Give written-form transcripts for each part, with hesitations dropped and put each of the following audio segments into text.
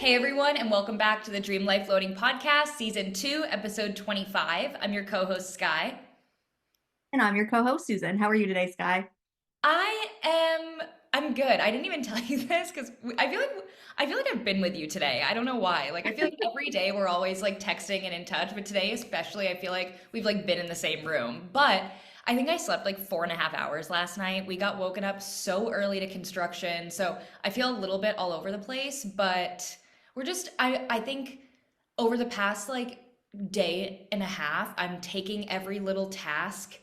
Hey everyone, and welcome back to the Dream Life Loading Podcast, Season 2, Episode 25. I'm your co-host, Skye. And I'm your co-host, Susan. How are you today, Skye? I'm good. I didn't even tell you this because I feel like I've been with you today. I don't know why. Like I feel like every day we're always like texting and in touch, but today especially I feel like we've like been in the same room. But I think I slept like 4.5 hours last night. We got woken up so early to construction, so I feel a little bit all over the place, but I think over the past like day and a half, I'm taking every little task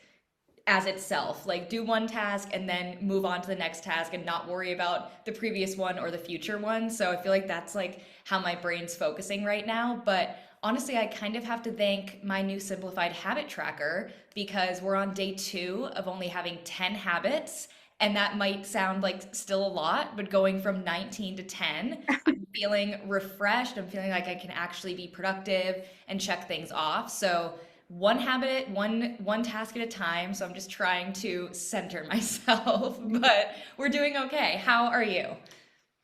as itself. Like do one task and then move on to the next task and not worry about the previous one or the future one. So I feel like that's like how my brain's focusing right now. But honestly, I kind of have to thank my new simplified habit tracker because we're on day 2 of only having 10 habits. And that might sound like still a lot, but going from 19 to 10, I'm feeling refreshed. I'm feeling like I can actually be productive and check things off. So one habit, one task at a time. So I'm just trying to center myself, but we're doing okay. How are you?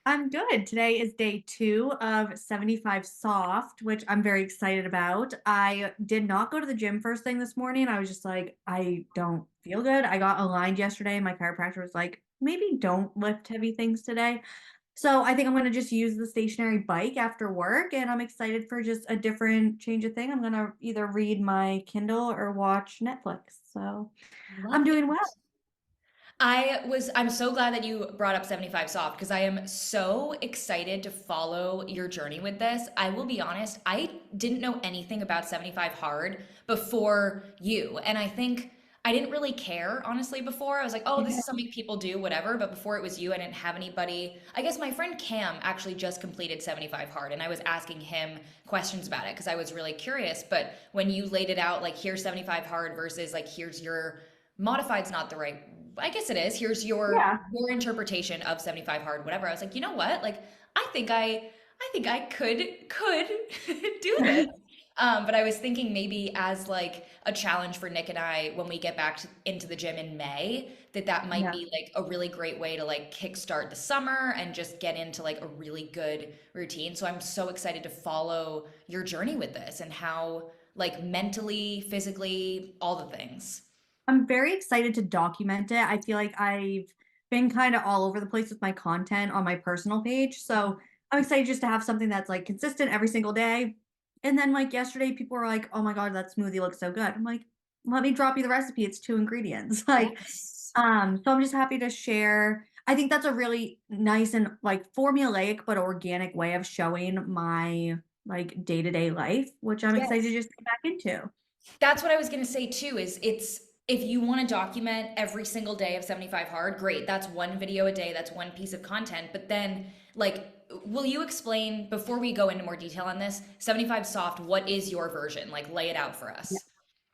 I'm good. Today is day 2 of 75 soft, which I'm very excited about. I did not go to the gym first thing this morning. I was just like, I don't feel good. I got aligned yesterday. My chiropractor was like, maybe don't lift heavy things today. So I think I'm going to just use the stationary bike after work, and I'm excited for just a different change of thing. I'm going to either read my Kindle or watch Netflix. So I'm Love doing well. it. I'm so glad that you brought up 75 Soft because I am so excited to follow your journey with this. I will be honest, I didn't know anything about 75 Hard before you. And I think I didn't really care, honestly, before. I was like, oh, this is something people do, whatever. But before it was you, I didn't have anybody. I guess my friend Cam actually just completed 75 Hard, and I was asking him questions about it because I was really curious. But when you laid it out, like, here's 75 Hard versus, like, here's your modified's not the right, I guess it is. Here's Yeah. your interpretation of 75 hard, whatever. I was like, you know what? Like, I think I could do this. But I was thinking maybe as like a challenge for Nick and I when we get back into the gym in May, that might Yeah. be like a really great way to like kickstart the summer and just get into like a really good routine. So I'm so excited to follow your journey with this and how like mentally, physically, all the things. I'm very excited to document it. I feel like I've been kind of all over the place with my content on my personal page. So I'm excited just to have something that's like consistent every single day. And then like yesterday, people were like, oh my God, that smoothie looks so good. I'm like, let me drop you the recipe. It's 2 ingredients. Yes. So I'm just happy to share. I think that's a really nice and like formulaic but organic way of showing my like day-to-day life, which I'm excited to Yes. just get back into. That's what I was going to say too, is it's if you want to document every single day of 75 hard, great. That's one video a day, that's one piece of content. But then like will you explain before we go into more detail on this, 75 soft, what is your version? Like lay it out for us.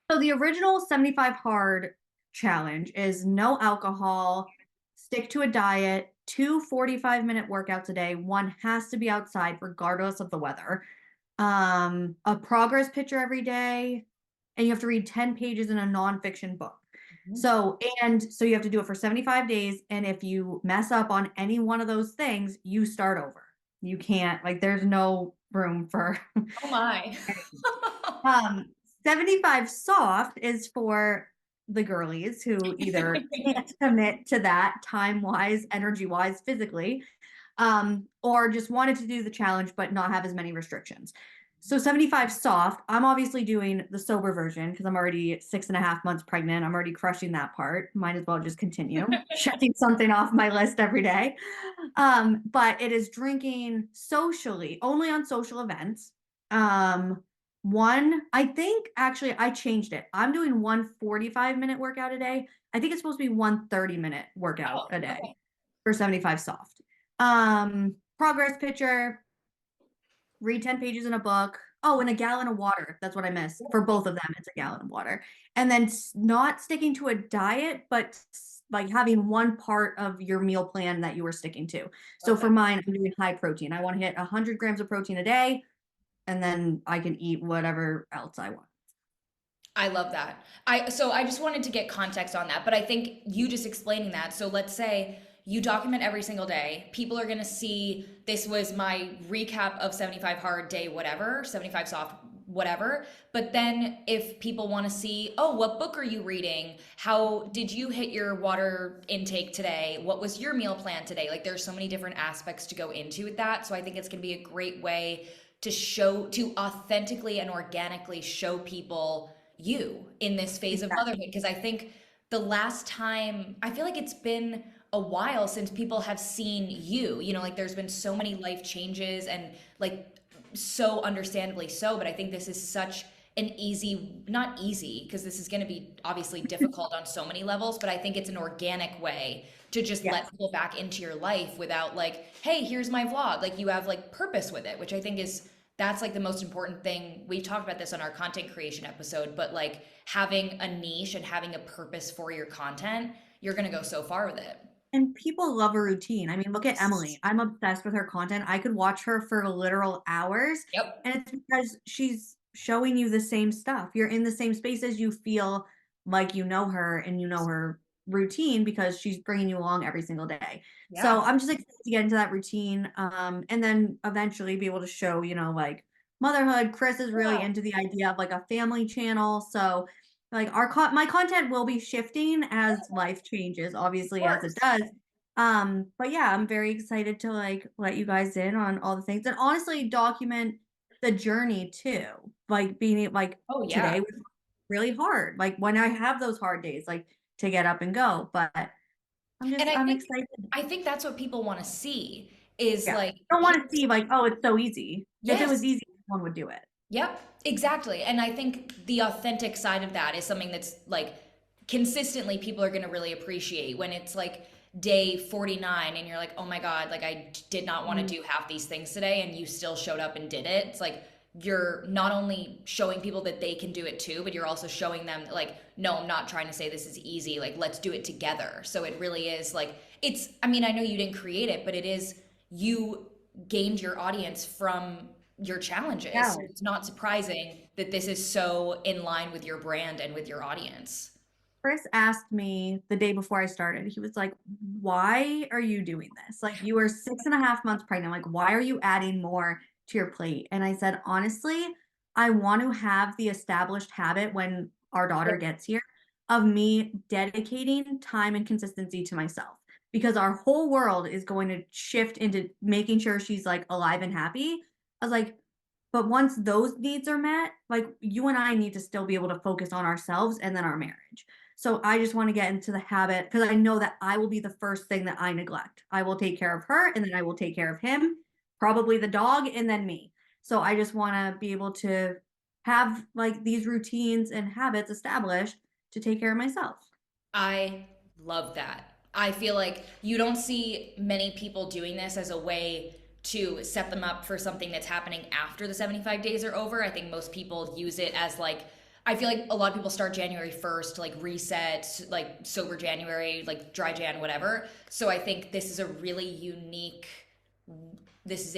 So the original 75 hard challenge is no alcohol, stick to a diet, 2 45-minute workouts a day. One has to be outside regardless of the weather. A progress picture every day, and you have to read 10 pages in a nonfiction book. Mhm. So you have to do it for 75 days. And if you mess up on any one of those things, you start over. You can't, like, there's no room for Oh my. Um, 75 soft is for the girlies who either can't commit to that time wise, energy wise, physically, or just wanted to do the challenge but not have as many restrictions. So 75 soft, I'm obviously doing the sober version because I'm already 6.5 months pregnant. I'm already crushing that part. Might as well just continue checking something off my list every day. But it is drinking socially, only on social events. Um, I think actually I changed it. I'm doing 1 45-minute workout a day. I think it's supposed to be 1 30-minute workout Oh, a day okay. for 75 soft. Progress picture, read 10 pages in a book. Oh, and a gallon of water. That's what I missed. For both of them, it's a gallon of water. And then not sticking to a diet, but like having one part of your meal plan that you were sticking to. So for Perfect. mine, I'm doing high protein. I want to hit 100 grams of protein a day, and then I can eat whatever else I want. I love that. I just wanted to get context on that, but I think you just explaining that. So let's say you document every single day. People are going to see this was my recap of 75 hard day, whatever, 75 soft, whatever. But then if people want to see, oh, what book are you reading? How did you hit your water intake today? What was your meal plan today? Like there's so many different aspects to go into with that. So I think it's going to be a great way to show, to authentically and organically show people you in this phase of Exactly. motherhood. Because I think the last time, I feel like it's been a while since people have seen you. You know, like there's been so many life changes and like so understandably so, but I think this is such an easy, not easy, because this is going to be obviously difficult on so many levels, but I think it's an organic way to just Yes. let people back into your life without like, hey, here's my vlog. Like you have like purpose with it, which I think is that's like the most important thing. We talked about this on our content creation episode, but like having a niche and having a purpose for your content, you're going to go so far with it. And people love a routine. I mean, look at Emily. I'm obsessed with her content. I could watch her for literal hours, Yep. and it's because she's showing you the same stuff. You're in the same spaces. You feel like you know her and you know her routine because she's bringing you along every single day. So Yeah. I'm just excited to get into that routine, and then eventually be able to show, like motherhood. Chris is really Yeah. into the idea of like a family channel. So like my content will be shifting as life changes, Of obviously as it course. does. But yeah, I'm very excited to like let you guys in on all the things and honestly document the journey too. Like being like Oh, today yeah. was really hard. Like when I have those hard days, like to get up and go. But And I'm excited. I think that's what people want to see is Yeah. like, I don't hey, want to see like, oh, it's so easy. If it was yes, easy, one would do it. yep, exactly. And I think the authentic side of that is something that's like consistently people are going to really appreciate when it's like day 49 and you're like, oh my God, like I did not want to Mhm. do half these things today and you still showed up and did it. It's like you're not only showing people that they can do it too, but you're also showing them like, no, I'm not trying to say this is easy. Like, let's do it together. So it really is like, it's, I mean, I know you didn't create it, but it is, you gained your audience from your challenges. Yeah. So it's not surprising that this is so in line with your brand and with your audience. Chris asked me the day before I started, he was like, why are you doing this? Like, you were 6.5 months pregnant. Like, why are you adding more to your plate? And I said, honestly, I want to have the established habit when our daughter Yep. gets here of me dedicating time and consistency to myself because our whole world is going to shift into making sure she's like alive and happy. I was like, but once those needs are met, like you and I need to still be able to focus on ourselves and then our marriage. So I just want to get into the habit because I know that I will be the first thing that I neglect. I will take care of her and then I will take care of him, probably the dog, and then me. So I just want to be able to have like these routines and habits established to take care of myself. I love that. I feel like you don't see many people doing this as a way to set them up for something that's happening after the 75 days are over. I think most people use it as like, I feel like a lot of people start January 1st, like reset, like sober January, like dry Jan, whatever. So I think this is a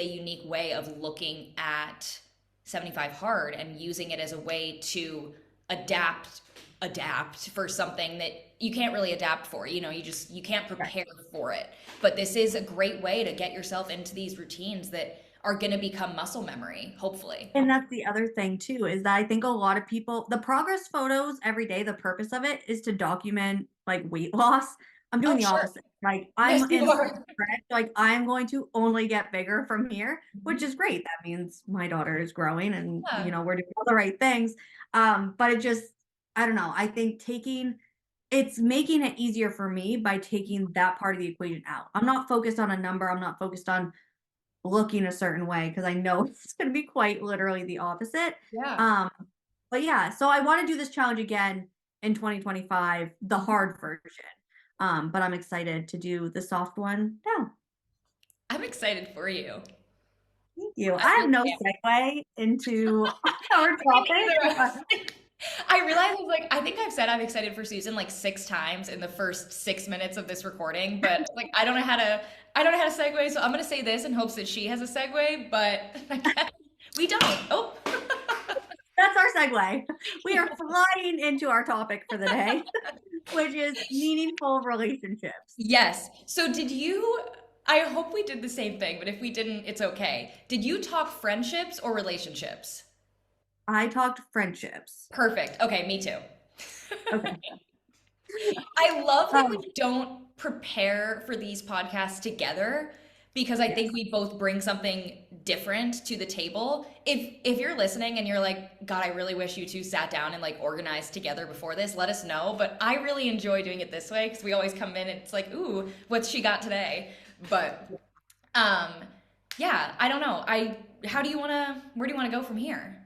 unique way of looking at 75 hard and using it as a way to adapt for something that you can't really adapt for. You can't Right. prepare for it. But this is a great way to get yourself into these routines that are going to become muscle memory, hopefully. And that's the other thing too, is that I think a lot of people the progress photos every day, the purpose of it is to document like weight loss. I'm doing Oh, the sure. opposite. Like Yes, I'm you in full are. stretch, like I'm going to only get bigger from here, which Mhm. is great. That means my daughter is growing and Yeah. we're doing all the right things. But it just I don't know. I think it's making it easier for me by taking that part of the equation out. I'm not focused on a number. I'm not focused on looking a certain way because I know it's going to be quite literally the opposite. Yeah. Um, but yeah, so I want to do this challenge again in 2025, the Mhm. hard version. But I'm excited to do the soft one now. I'm excited for you. Thank you. I I have really no am. segue into our Me neither. I topic. was like, I realized I was like, I think I've said I'm excited for Susan like 6 times in the first 6 minutes of this recording, but like I don't know how to segue, so I'm gonna say this in hopes that she has a segue, but I guess we don't. Oh, That's our segue. We are flying into our topic for the day, which is meaningful relationships. Yes. So did you, I hope we did the same thing, but if we didn't, it's okay. Did you talk friendships or relationships? I talked friendships. Perfect. Okay, me too. Okay. I love that we Um, don't prepare for these podcasts together because I yes. think we both bring something different to the table. If you're listening and you're like, God, I really wish you two sat down and like organized together before this, let us know. But I really enjoy doing it this way because we always come in and it's like, ooh, what's she got today? But um yeah, I don't know. Where do you wanna go from here?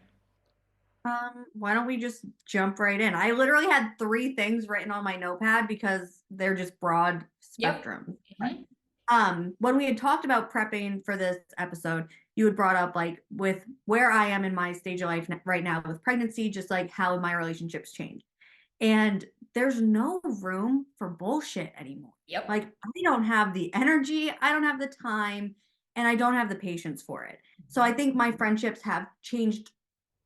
Why don't we just jump right in? I literally had three things written on my notepad because they're just broad Yep. spectrum. Mhm. When we had talked about prepping for this episode, you had brought up like with where I am in my stage of life right now with pregnancy, just like how my relationships changed. And there's no room for bullshit anymore. Yep. Like I don't have the energy, I don't have the time, and I don't have the patience for it. So I think my friendships have changed,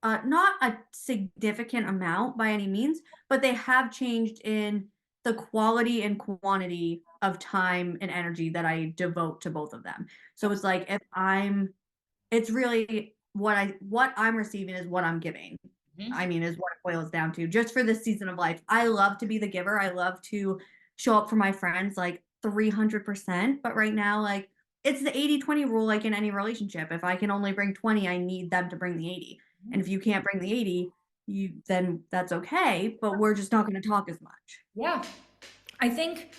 not a significant amount by any means, but they have changed in the quality and quantity of time and energy that I devote to both of them. So it's like if I'm it's really what I'm receiving is what I'm giving. I Mhm. mean, is what it boils down to. Just for this season of life, I love to be the giver. I love to show up for my friends like 300%. But right now, like it's the 80-20 rule, like in any relationship. If I can only bring 20, I need them to bring the 80. And if you can't bring the 80, then that's okay. But we're just not going to talk as much. Yeah. I think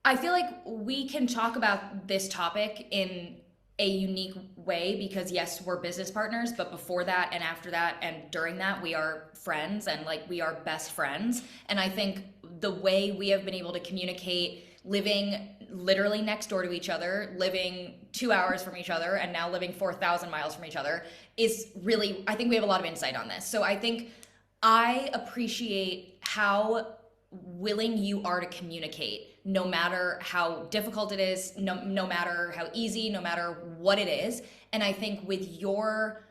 I feel like we can talk about this topic in a unique way because yes, we're business partners, but before that and after that and during that, we are friends and like we are best friends. And I think the way we have been able to communicate living literally next door to each other, living 2 hours from each other, and now living 4,000 miles from each other is really, I think we have a lot of insight on this. So I think I appreciate how willing you are to communicate no matter how difficult it is, no matter how easy, no matter what it is. And I think with your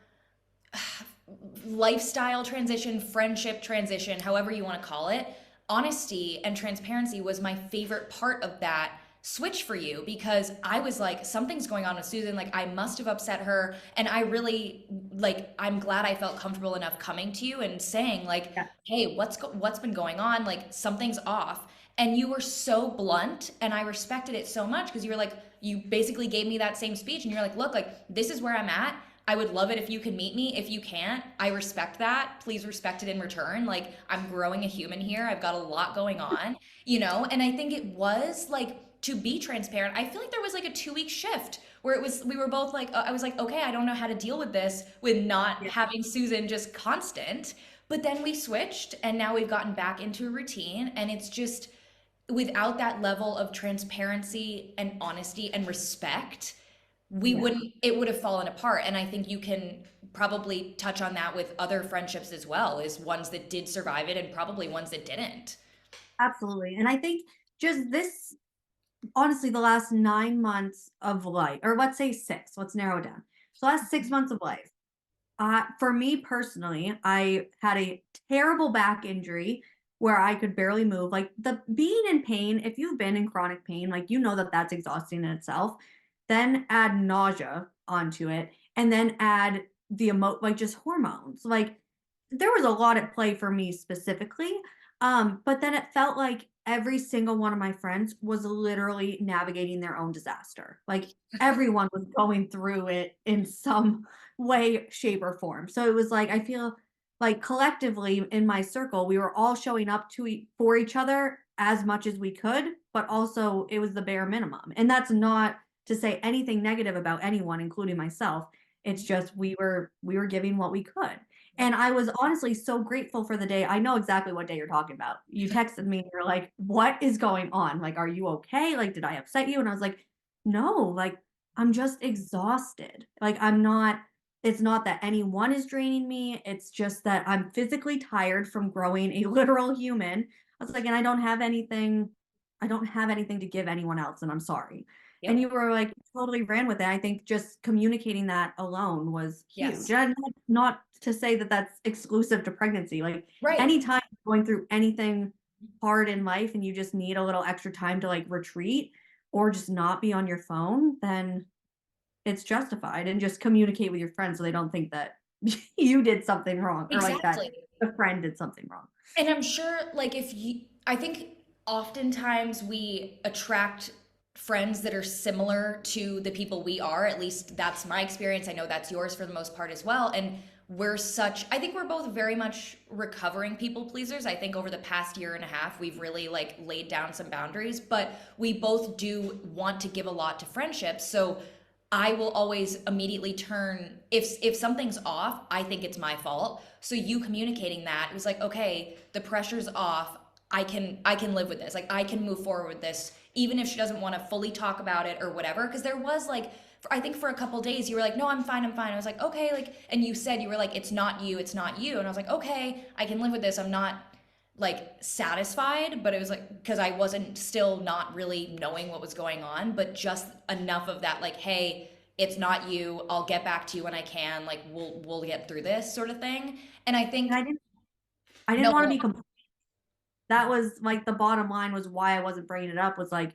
lifestyle transition, friendship transition, however you want to call it, honesty and transparency was my favorite part of that switch for you because I was like, something's going on with Susan. Like, I must have upset her. And I really, like, I'm glad I felt comfortable enough coming to you and saying, like, Yeah. hey, what's been going on? Like, something's off. And you were so blunt, and I respected it so much because you were like, you basically gave me that same speech, and you're like, look, like, this is where I'm at. I would love it if you can meet me. If you can't, I respect that. Please respect it in return. Like, I'm growing a human here. I've got a lot going on, And I think it was like to be transparent. I feel like there was like a 2 week shift where it was, we were both like, I was like, okay, I don't know how to deal with this with not Yeah. having Susan just constant. But then we switched and now we've gotten back into a routine. And it's just without that level of transparency and honesty and respect we Yeah. wouldn't it would have fallen apart. And I think you can probably touch on that with other friendships as well, is ones that did survive it and probably ones that didn't. Absolutely. And I think just this, honestly, the last 9 months of life, or let's say six, let's narrow it down. So last 6 months of life. For me personally, I had a terrible back injury where I could barely move. Like the being in pain, if you've been in chronic pain, like you know that that's exhausting in itself. Then add nausea onto it, and then add the like just hormones. Like there was a lot at play for me specifically. But then it felt like every single one of my friends was literally navigating their own disaster. Like everyone was going through it in some way, shape, or form. So it was like I feel like collectively in my circle, we were all showing up for each other as much as we could, but also it was the bare minimum. And that's not to say anything negative about anyone, including myself. It's just we were giving what we could. And I was honestly so grateful for the day. I know exactly what day you're talking about. You texted me and you're like, "What is going on? Like, are you okay? Like, did I upset you?" And I was like, "No, like I'm just exhausted. Like I'm not it's not that anyone is draining me. It's just that I'm physically tired from growing a literal human." I was like, "And I don't have anything to give anyone else, and I'm sorry." And Yep. you were like, totally ran with it. I think just communicating that alone was huge. Yes. And not to say that that's exclusive to pregnancy. Like Right. anytime you're going through anything hard in life and you just need a little extra time to like retreat or just not be on your phone, then it's justified, and just communicate with your friends so they don't think that you did something wrong or like that Exactly. the friend did something wrong. And I'm sure, like, I think oftentimes we attract friends that are similar to the people we are. At least that's my experience. I know that's yours for the most part as well. And I think we're both very much recovering people pleasers. I think over the past year and a half, we've really like laid down some boundaries, but we both do want to give a lot to friendships. So I will always immediately turn if something's off, I think it's my fault. So you communicating that, it was like, okay, the pressure's off. I can live with this. Like I can move forward with this even if she doesn't want to fully talk about it or whatever, because there was like I think for a couple days you were like, "No, I'm fine. I'm fine." I was like, "Okay." Like and you said you were like, "It's not you. It's not you." And I was like, "Okay, I can live with this. I'm not like satisfied, but it was like because I wasn't still not really knowing what was going on, but just enough of that like, hey, it's not you. I'll get back to you when I can. Like we'll get through this sort of thing. And I And think I didn't no, want to be that was like the bottom line was why I wasn't bringing it up was like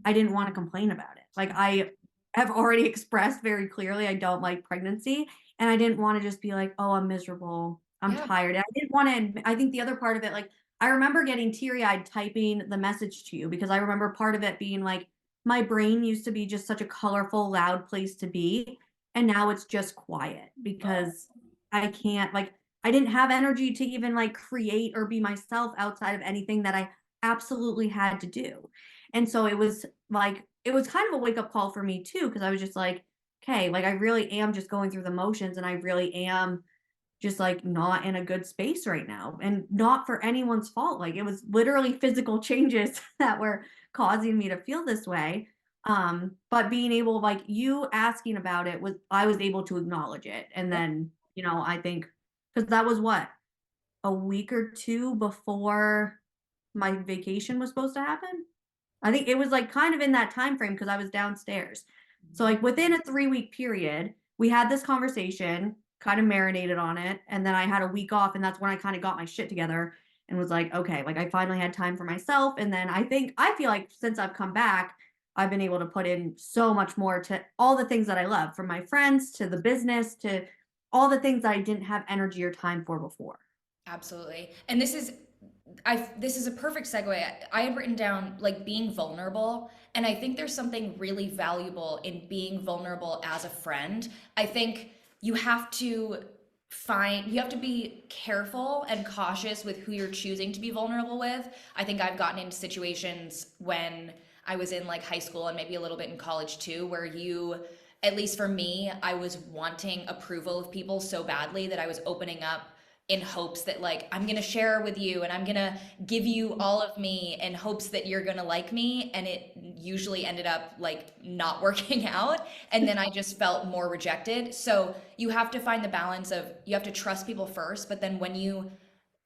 I didn't want to complain about it. Like I have already expressed very clearly I don't like pregnancy, and I didn't want to just be like, "Oh, I'm miserable. I'm yeah, tired." And I didn't want to I think the other part of it like I remember getting teary-eyed typing the message to you because I remember part of it being like my brain used to be just such a colorful, loud place to be, and now it's just quiet because I can't like I didn't have energy to even like create or be myself outside of anything that I absolutely had to do. And so it was like, it was kind of a wake up call for me too, because I was just like, okay, like I really am just going through the motions and I really am just like not in a good space right now and not for anyone's fault. Like it was literally physical changes that were causing me to feel this way. But being able, like you asking about it was, I was able to acknowledge it. And yeah, then, I think because that was what, a week or two before my vacation was supposed to happen. I think it was like kind of in that time frame because I was downstairs. So like within a 3-week period, we had this conversation, kind of marinated on it, and then I had a week off, and that's when I kind of got my shit together and was like, okay, like I finally had time for myself. And then I feel like since I've come back, I've been able to put in so much more to all the things that I love, from my friends to the business to all the things that I didn't have energy or time for before. absolutely. And this is a perfect segue. I had written down like being vulnerable, and I think there's something really valuable in being vulnerable as a friend. I think you have to you have to be careful and cautious with who you're choosing to be vulnerable with. I think I've gotten into situations when I was in like high school and maybe a little bit in college too, where at least for me, I was wanting approval of people so badly that I was opening up in hopes that like I'm gonna share with you and I'm gonna give you all of me in hopes that you're gonna like me, and it usually ended up like not working out, and then I just felt more rejected. So you have to find the balance of you have to trust people first, but then when you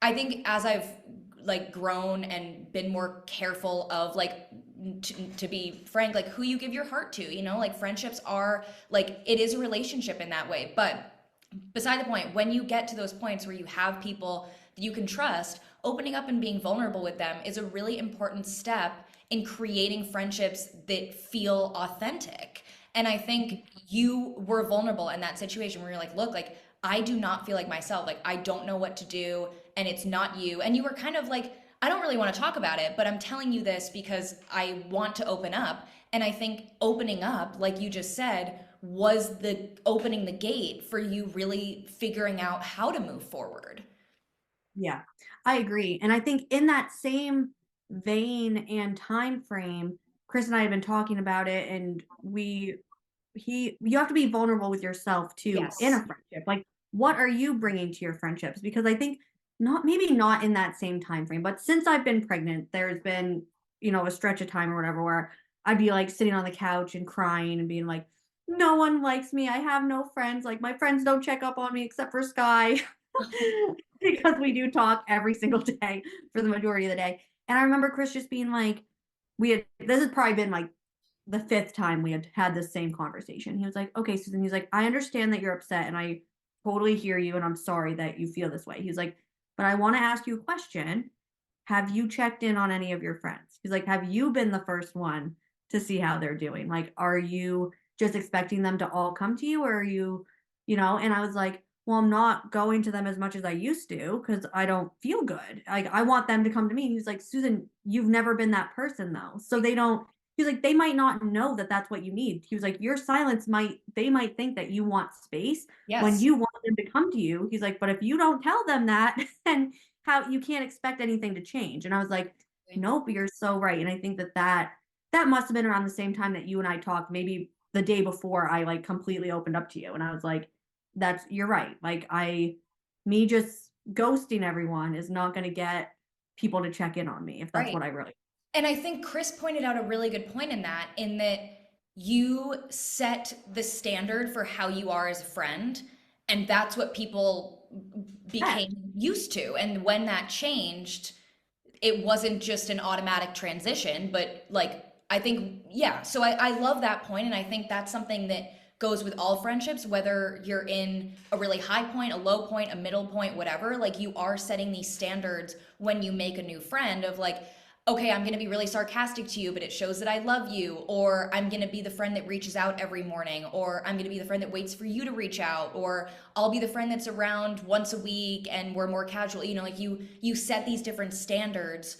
I think as I've like grown and been more careful of like to be frank, like who you give your heart to, like friendships are like it is a relationship in that way. But beside the point, when you get to those points where you have people that you can trust, opening up and being vulnerable with them is a really important step in creating friendships that feel authentic. And I think you were vulnerable in that situation where you're like, look, like I do not feel like myself. Like I don't know what to do and it's not you. And you were kind of like, I don't really want to talk about it, but I'm telling you this because I want to open up. And I think opening up, like you just said, was the opening the gate for you really figuring out how to move forward. Yeah, I agree. And I think in that same vein and time frame, Chris and I have been talking about it, and you have to be vulnerable with yourself too in Yes. a friendship. Like, what are you bringing to your friendships? Because I think not maybe not in that same time frame, but since I've been pregnant, there's been, a stretch of time or whatever where I'd be like sitting on the couch and crying and being like, no one likes me. I have no friends. Like my friends don't check up on me except for Skye. Because we do talk every single day for the majority of the day. And I remember Chris just being like, this has probably been like the fifth time we had had this same conversation. He was like, okay, Susan, he's like, I understand that you're upset and I totally hear you and I'm sorry that you feel this way. He's like, but I want to ask you a question. Have you checked in on any of your friends? He's like, have you been the first one to see how they're doing? Like, are you just expecting them to all come to you or are you, and I was like, well, I'm not going to them as much as I used to because I don't feel good. Like, I want them to come to me. And he's like, Susan, you've never been that person though. So they don't, he's like, they might not know that that's what you need. He was like, your silence they might think that you want space when Yes. you want them to come to you. He's like, but if you don't tell them that, then how you can't expect anything to change. And I was like, nope, you're so right. And I think that must have been around the same time that you and I talked, maybe the day before I like completely opened up to you. And I was like, you're right. Like me just ghosting everyone is not going to get people to check in on me if that's Right. what I really. And I think Chris pointed out a really good point in that you set the standard for how you are as a friend, and that's what people Yeah. became used to. And when that changed, it wasn't just an automatic transition, but like, I think, yeah. So I love that point, and I think that's something that goes with all friendships, whether you're in a really high point, a low point, a middle point, whatever. Like, you are setting these standards when you make a new friend of like, okay, I'm going to be really sarcastic to you, but it shows that I love you. Or I'm going to be the friend that reaches out every morning. Or I'm going to be the friend that waits for you to reach out. Or I'll be the friend that's around once a week and we're more casual. Like you set these different standards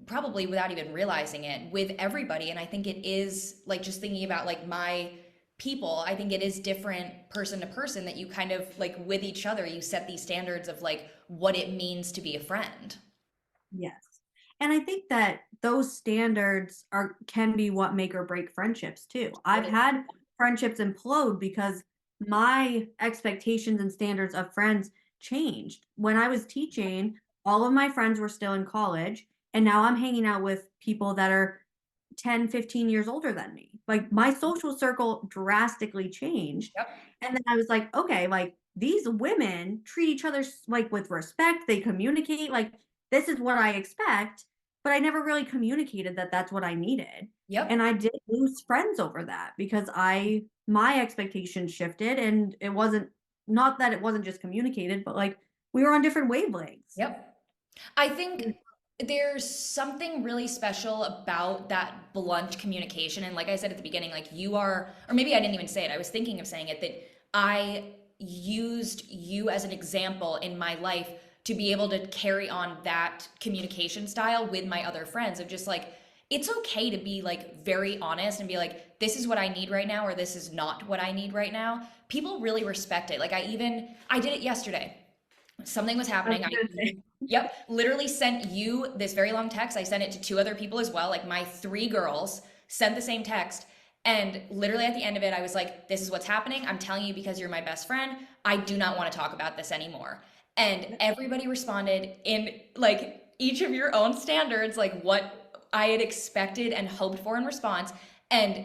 probably without even realizing it with everybody. And I think it is like, just thinking about like my people, I think it is different person to person that you kind of like with each other, you set these standards of like what it means to be a friend. Yes. And I think that those standards can be what make or break friendships too. I've Totally. had friendships implode because my expectations and standards of friends changed. When I was teaching, all of my friends were still in college, and now I'm hanging out with people that are 10, 15 years older than me. Like my social circle drastically changed. Yep. And then I was like, okay, like these women treat each other like with respect, they communicate, like this is what I expect, but I never really communicated that that's what I needed. And Yep. I did lose friends over that because my expectations shifted and it wasn't, not that it wasn't just communicated, but like we were on different wavelengths. Yep. I think there's something really special about that blunt communication. And like I said at the beginning, like you are, or maybe I didn't even say it, I was thinking of saying it, that I used you as an example in my life to be able to carry on that communication style with my other friends of just like, it's okay to be like very honest and be like, this is what I need right now, or this is not what I need right now. People really respect it. Like I did it yesterday. Something was I was happening. gonna say, Yep, literally sent you this very long text. I sent it to two other people as well. Like my three girls sent the same text. And literally at the end of it, I was like, this is what's happening. I'm telling you because you're my best friend. I do not want to talk about this anymore. And everybody responded in like each of your own standards, like what I had expected and hoped for in response. And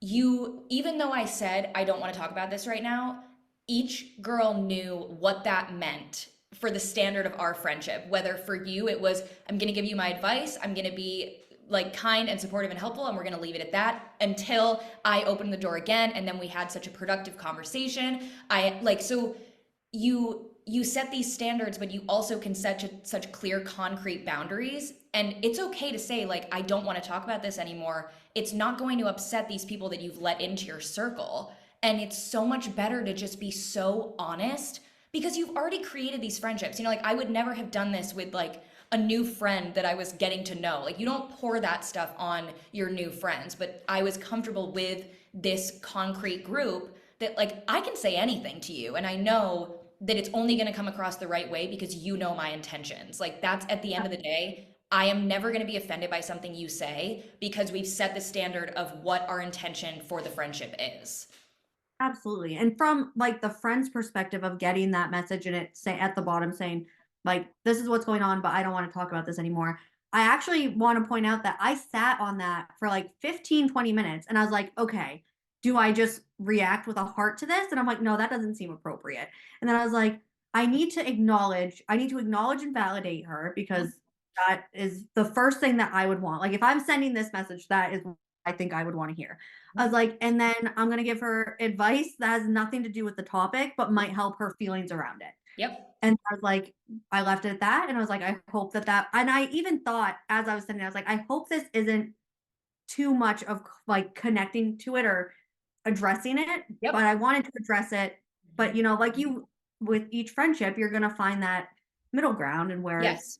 you, even though I said, I don't want to talk about this right now, each girl knew what that meant for the standard of our friendship. Whether for you it was, I'm going to give you my advice, I'm going to be like kind and supportive and helpful, and we're going to leave it at that until I opened the door again, and then we had such a productive conversation. I like, so you set these standards, but you also can set such clear concrete boundaries, and it's okay to say like, I don't want to talk about this anymore. It's not going to upset these people that you've let into your circle, and it's so much better to just be so honest because you've already created these friendships. Like I would never have done this with like a new friend that I was getting to know. Like you don't pour that stuff on your new friends, but I was comfortable with this concrete group that like I can say anything to you and I know that it's only going to come across the right way because you know my intentions. Like that's at the end of the day, I am never going to be offended by something you say because we've set the standard of what our intention for the friendship is. absolutely. And from like the friend's perspective of getting that message and it say at the bottom saying, like, this is what's going on, but I don't want to talk about this anymore. I actually want to point out that I sat on that for like 15, 20 minutes and I was like, okay, do I just react with a heart to this? And I'm like, no, that doesn't seem appropriate. And then I was like, I need to acknowledge and validate her because that is the first thing that I would want. Like if I'm sending this message, that is I think I would want to hear. I was like, and then I'm going to give her advice that has nothing to do with the topic, but might help her feelings around it. Yep. And I was like, I left it at that. And I was like, I hope that, and I even thought as I was sitting there, I was like, I hope this isn't too much of like connecting to it or addressing it, Yep. but I wanted to address it. But, you know, like you, with each friendship, you're going to find that middle ground and where it's, Yes.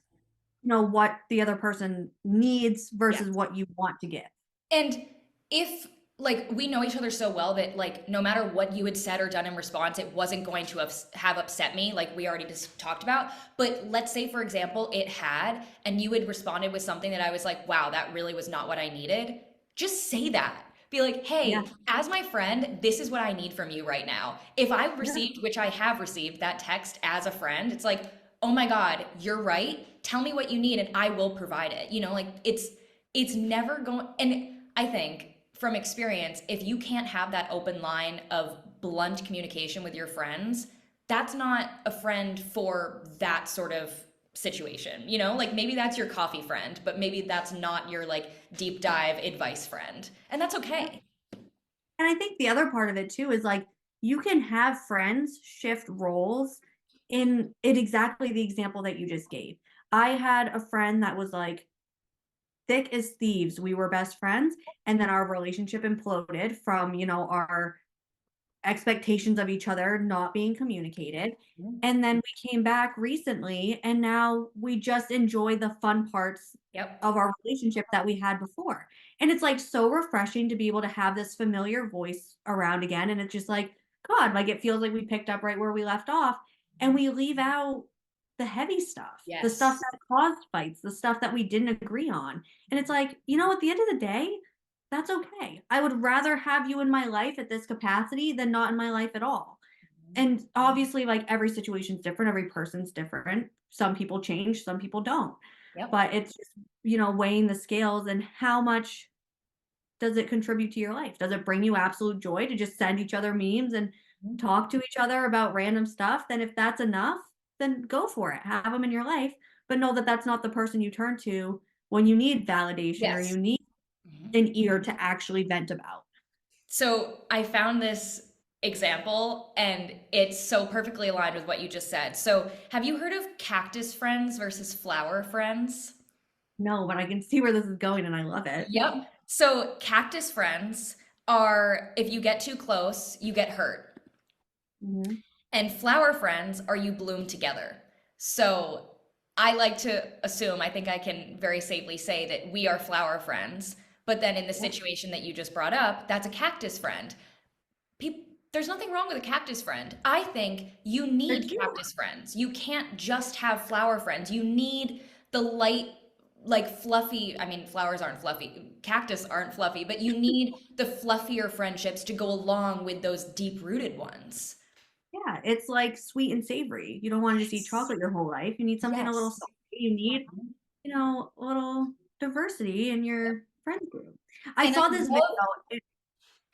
you know, what the other person needs versus Yes. what you want to give. And if like we know each other so well that like no matter what you had said or done in response, it wasn't going to have upset me, like we already just talked about. But let's say, for example, it had, and you had responded with something that I was like, wow, that really was not what I needed. Just say that. Be like, hey, Yeah. as my friend, this is what I need from you right now. If I've Yeah. received, which I have received, that text as a friend, it's like, oh my God, you're right. Tell me what you need and I will provide it. You know, like it's never going, and I think from experience, if you can't have that open line of blunt communication with your friends, that's not a friend for that sort of situation. You know, like maybe that's your coffee friend, but maybe that's not your like deep dive advice friend. And that's okay. And I think the other part of it too is like you can have friends shift roles in exactly the example that you just gave. I had a friend that was like thick as thieves. We were best friends, and then our relationship imploded from, you know, our expectations of each other not being communicated. And then we came back recently, and now we just enjoy the fun parts Yep. of our relationship that we had before. And it's like so refreshing to be able to have this familiar voice around again. And it's just like, God, like it feels like we picked up right where we left off, and we leave out the heavy stuff, the stuff Yes. that caused fights, the stuff that we didn't agree on. And it's like, you know, at the end of the day, that's okay. I would rather have you in my life at this capacity than not in my life at all. And obviously, like every situation's different, every person's different. Some people change, some people don't. Yep. But it's just, you know, weighing the scales and how much does it contribute to your life? Does it bring you absolute joy to just send each other memes and talk to each other about random stuff? Then if that's enough, then go for it. Have them in your life, but know that that's not the person you turn to when you need validation or you Yes. need Mhm. an ear to actually vent about. So I found this example and it's so perfectly aligned with what you just said. So have you heard of cactus friends versus flower friends? No, but I can see where this is going and I love it. Yep. So cactus friends are if you get too close, you get hurt. Mhm. And flower friends are you bloom together. So I like to assume, I think I can very safely say that we are flower friends. But then in the Yeah. situation that you just brought up, that's a cactus friend. There's nothing wrong with a cactus friend. I think you They're need cute. cactus friends. You can't just have flower friends. You need the light, like fluffy. I mean, flowers aren't fluffy, cactus aren't fluffy, but you need the fluffier friendships to go along with those deep rooted ones. Yeah, it's like sweet and savory. You don't want to just eat Yes. chocolate your whole life. You need something a little Yes. salty. You need, Mhm. you know, a little diversity in your friend group. I And I saw this video. love It,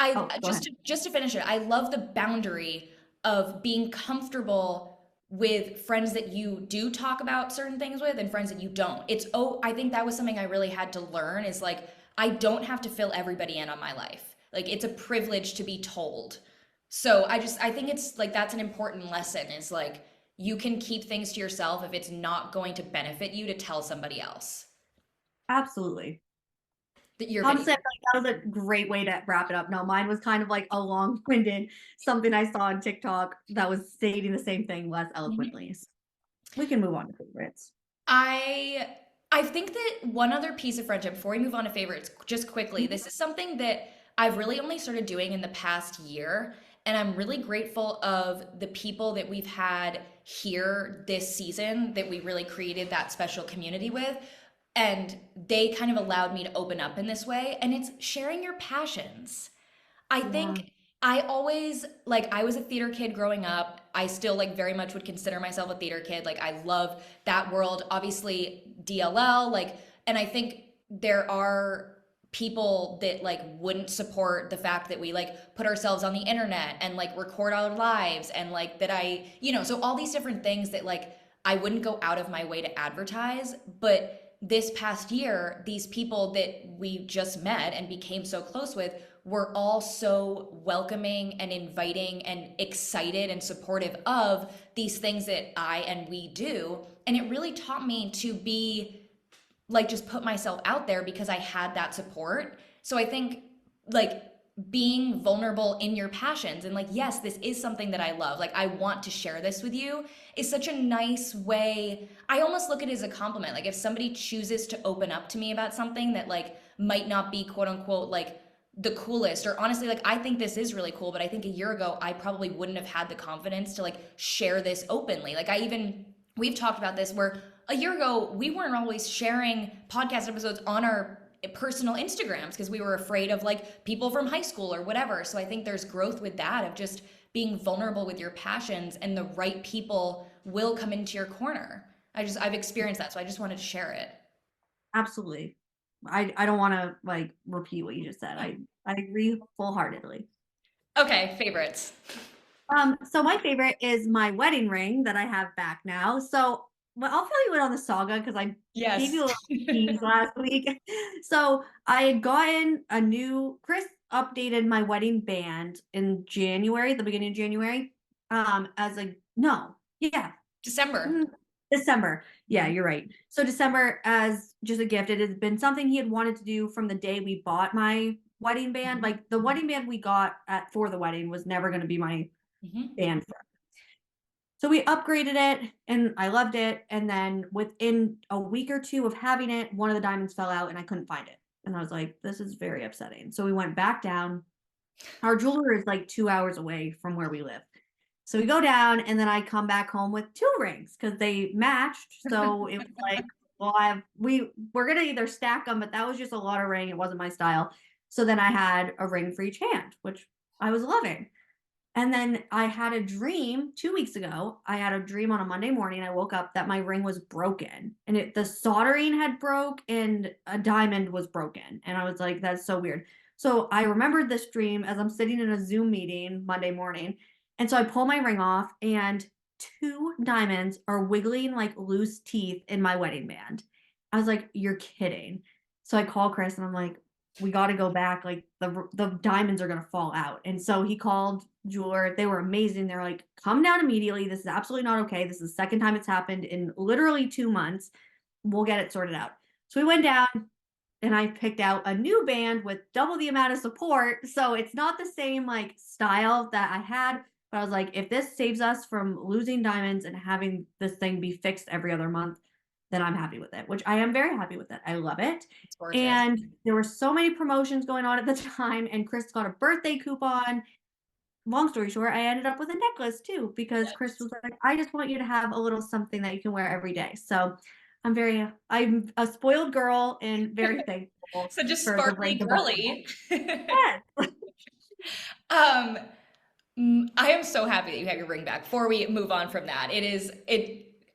I oh, go ahead. just to finish it, I love the boundary of being comfortable with friends that you do talk about certain things with and friends that you don't. It's I think that was something I really had to learn is like I don't have to fill everybody in on my life. Like it's a privilege to be told. So I think it's like that's an important lesson is like you can keep things to yourself if it's not going to benefit you to tell somebody else Absolutely. that your video. Honestly, I feel like that was a great way to wrap it up. No, mine was kind of like a long-winded something I saw on TikTok that was stating the same thing less eloquently. So we can move on to favorites. I I think that one other piece of friendship before we move on to favorites, just quickly, Mhm. this is something that I've really only started doing in the past year, and I'm really grateful of the people that we've had here this season that we really created that special community with. And they kind of allowed me to open up in this way, and it's sharing your passions. I Yeah. think I always like I was a theater kid growing up. I still like very much would consider myself a theater kid. Like I love that world. Obviously DLL like and I think there are people that like wouldn't support the fact that we like put ourselves on the internet and like record our lives and like that so all these different things that like I wouldn't go out of my way to advertise, but this past year, these people that we just met and became so close with were all so welcoming and inviting and excited and supportive of these things that I and we do. And it really taught me to be like, just put myself out there because I had that support. So I think like being vulnerable in your passions and like, yes, this is something that I love. Like, I want to share this with you is such a nice way. I almost look at it as a compliment. Like, if somebody chooses to open up to me about something that like might not be quote unquote like the coolest, or honestly, like, I think this is really cool, but I think a year ago I probably wouldn't have had the confidence to like share this openly. Like, we've talked about this where a year ago we weren't always sharing podcast episodes on our personal Instagrams because we were afraid of like people from high school or whatever. So I think there's growth with that of just being vulnerable with your passions, and the right people will come into your corner. I've experienced that, so I just wanted to share it. Absolutely. I don't want to like repeat what you just said. I agree wholeheartedly. Okay, favorites. So my favorite is my wedding ring that I have back now. So well, I'll fill you in on the saga because I gave Yes. you a little tease last week. So I had gotten a new Chris updated my wedding band in January, the beginning of January. As a no, yeah, December. mm, December. Yeah, you're right. So December as just a gift. It has been something he had wanted to do from the day we bought my wedding band. Like the wedding band we got at for the wedding was never going to be my Mm-hmm. band for. So we upgraded it and I loved it. And then within a week or two of having it, one of the diamonds fell out and I couldn't find it. And I was like, this is very upsetting. So we went back down. Our jeweler is like 2 hours away from where we live. So we go down and then I come back home with two rings because they matched. So it was like, well, we're gonna either stack them, but that was just a lot of ring. It wasn't my style. So then I had a ring for each hand, which I was loving. And then I had a dream 2 weeks ago. I had a dream on a Monday morning. I woke up that my ring was broken and the soldering had broke and a diamond was broken. And I was like, that's so weird. So I remembered this dream as I'm sitting in a Zoom meeting Monday morning. And so I pull my ring off and two diamonds are wiggling like loose teeth in my wedding band. I was like, you're kidding. So I call Chris and I'm like, we got to go back. Like the diamonds are going to fall out. And so he called jeweler. They were amazing. They're like, come down immediately. This is absolutely not okay. This is the second time it's happened in literally 2 months. We'll get it sorted out. So we went down and I picked out a new band with double the amount of support. So it's not the same like style that I had, but I was like, if this saves us from losing diamonds and having this thing be fixed every other month, then I'm happy with it, which I am very happy with it. I love it. It's gorgeous. And there were so many promotions going on at the time, and Chris got a birthday coupon. Long story short, I ended up with a necklace too because Chris was like, I just want you to have a little something that you can wear every day. So I'm a spoiled girl and very thankful So just for the sparkly ring to ball. girly. Yes. Um, I am so happy that you have your ring back. Before we move on from that,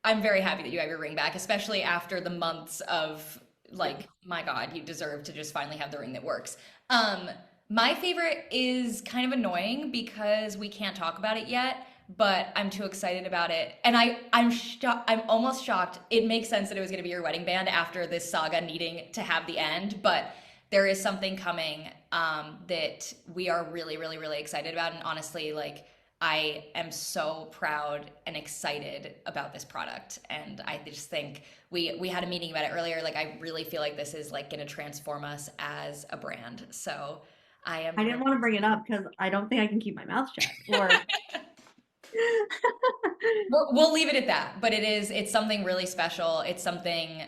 I'm very happy that you have your ring back, especially after the months of like, my God, you deserve to just finally have the ring that works. My favorite is kind of annoying because we can't talk about it yet, but I'm too excited about it. And I'm almost shocked. It makes sense that it was going to be your wedding band after this saga needing to have the end, but there is something coming that we are really, really, really excited about. And honestly, like, I am so proud and excited about this product. And I just think we had a meeting about it earlier. Like, I really feel like this is like going to transform us as a brand. So I didn't want to bring it up because I don't think I can keep my mouth shut. Or we'll leave it at that. But it's something really special. It's something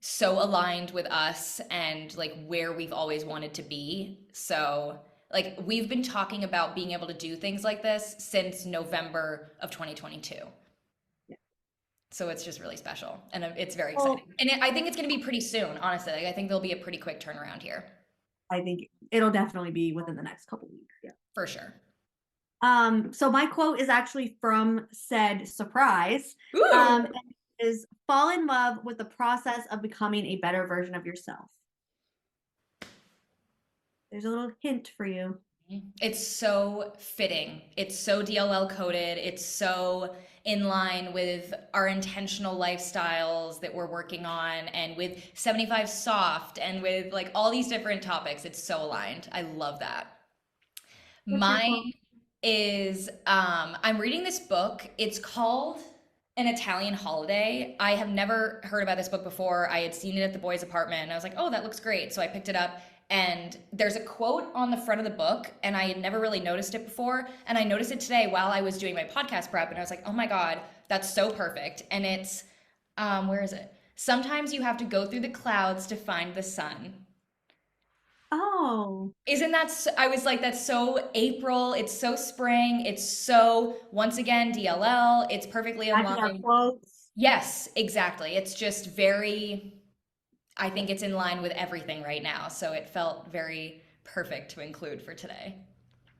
so aligned with us and like where we've always wanted to be. So like we've been talking about being able to do things like this since November of 2022. Yeah. So it's just really special and it's very Well, exciting. And I think it's going to be pretty soon, honestly. Like, I think there'll be a pretty quick turnaround here. I think it'll definitely be within the next couple weeks. Yeah. For sure. So my quote is actually from said surprise. Ooh. And it is fall in love with the process of becoming a better version of yourself. There's a little hint for you. It's so fitting. It's so DLL coded. It's so in line with our intentional lifestyles that we're working on and with 75 soft and with like all these different topics. It's so aligned. I love that. What's your Mine quote? is I'm reading this book. It's called An Italian Holiday. I have never heard about this book before. I had seen it at the boys' apartment and I was like, oh, that looks great. So I picked it up and there's a quote on the front of the book and I had never really noticed it before. And I noticed it today while I was doing my podcast prep and I was like, oh my God, that's so perfect. And it's, where is it? Sometimes you have to go through the clouds to find the sun. Oh, Isn't that, I was like, that's so April. It's so spring. It's so, once again, DLL. It's perfectly in matching our line. quotes. Yes, exactly. It's just very, I think it's in line with everything right now. So it felt very perfect to include for today.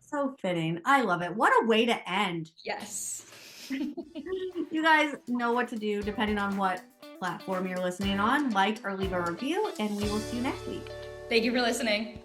So fitting. I love it. What a way to end. Yes. You guys know what to do depending on what platform you're listening on. Like or leave a review, and we will see you next week. Thank you for listening.